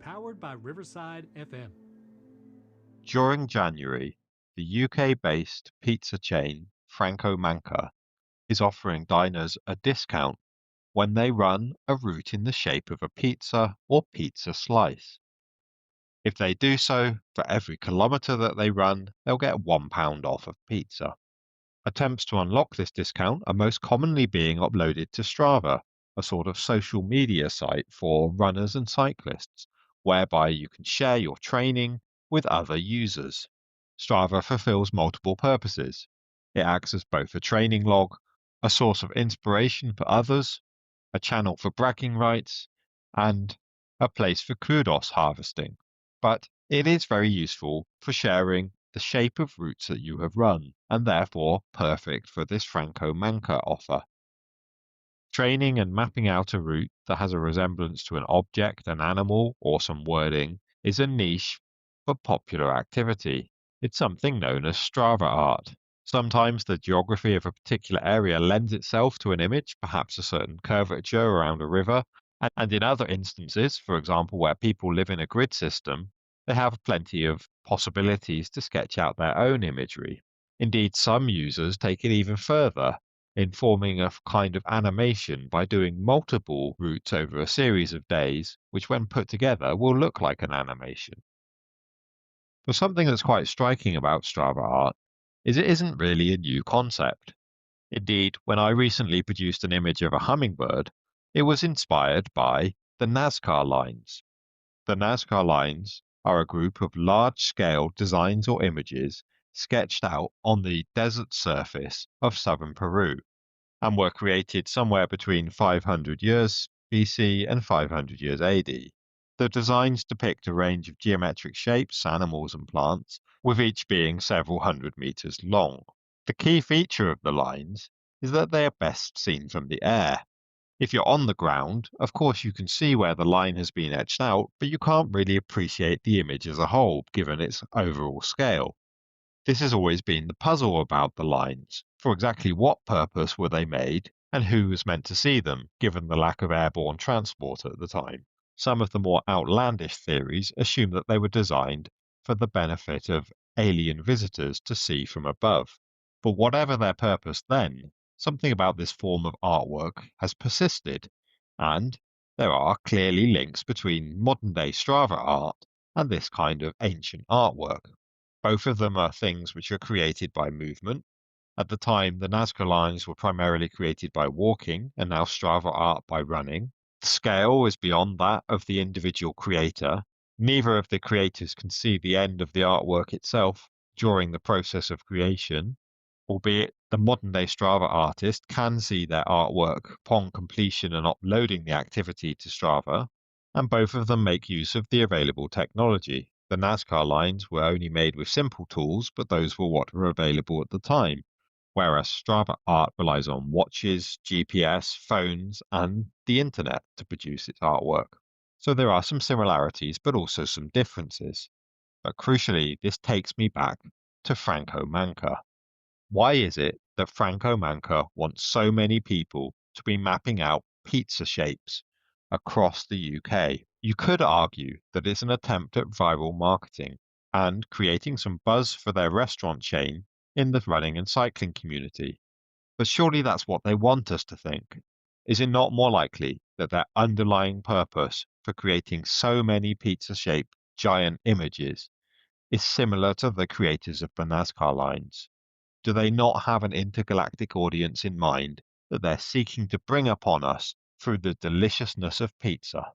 Powered by Riverside FM. During January, the UK-based pizza chain Franco Manca is offering diners a discount when they run a route in the shape of a pizza or pizza slice. If they do so, for every kilometre that they run, they'll get £1 off of pizza. Attempts to unlock this discount are most commonly being uploaded to Strava, a sort of social media site for runners and cyclists, whereby you can share your training with other users. Strava fulfills multiple purposes. It acts as both a training log, a source of inspiration for others, a channel for bragging rights, and a place for kudos harvesting. But it is very useful for sharing the shape of routes that you have run, and therefore perfect for this Franco Manca offer. Training and mapping out a route that has a resemblance to an object, an animal, or some wording is a niche for popular activity. It's something known as Strava art. Sometimes the geography of a particular area lends itself to an image, perhaps a certain curvature around a river, and in other instances, for example, where people live in a grid system, they have plenty of possibilities to sketch out their own imagery. Indeed, some users take it even further in forming a kind of animation by doing multiple routes over a series of days, which when put together will look like an animation. But something that's quite striking about Strava art is it isn't really a new concept. Indeed, when I recently produced an image of a hummingbird, it was inspired by the Nazca lines. The Nazca lines are a group of large-scale designs or images sketched out on the desert surface of southern Peru and were created somewhere between 500 years BC and 500 years AD. The designs depict a range of geometric shapes, animals, and plants, with each being several hundred meters long. The key feature of the lines is that they are best seen from the air. If you're on the ground, of course you can see where the line has been etched out, but you can't really appreciate the image as a whole, given its overall scale. This has always been the puzzle about the lines. For exactly what purpose were they made, and who was meant to see them, given the lack of airborne transport at the time? Some of the more outlandish theories assume that they were designed for the benefit of alien visitors to see from above. But whatever their purpose then, something about this form of artwork has persisted, and there are clearly links between modern day Strava art and this kind of ancient artwork. Both of them are things which are created by movement. At the time, the Nazca lines were primarily created by walking, and now Strava art by running. The scale is beyond that of the individual creator. Neither of the creators can see the end of the artwork itself during the process of creation, albeit the modern day Strava artist can see their artwork upon completion and uploading the activity to Strava, and both of them make use of the available technology. The Nazca lines were only made with simple tools, but those were what were available at the time, whereas Strava art relies on watches, GPS, phones, and the internet to produce its artwork. So there are some similarities, but also some differences. But crucially, this takes me back to Franco Manca. Why is it that Franco Manca wants so many people to be mapping out pizza shapes across the UK? You could argue that it's an attempt at viral marketing and creating some buzz for their restaurant chain in the running and cycling community. But surely that's what they want us to think. Is it not more likely that their underlying purpose for creating so many pizza shaped giant images is similar to the creators of the NASCAR lines? Do they not have an intergalactic audience in mind that they're seeking to bring upon us through the deliciousness of pizza?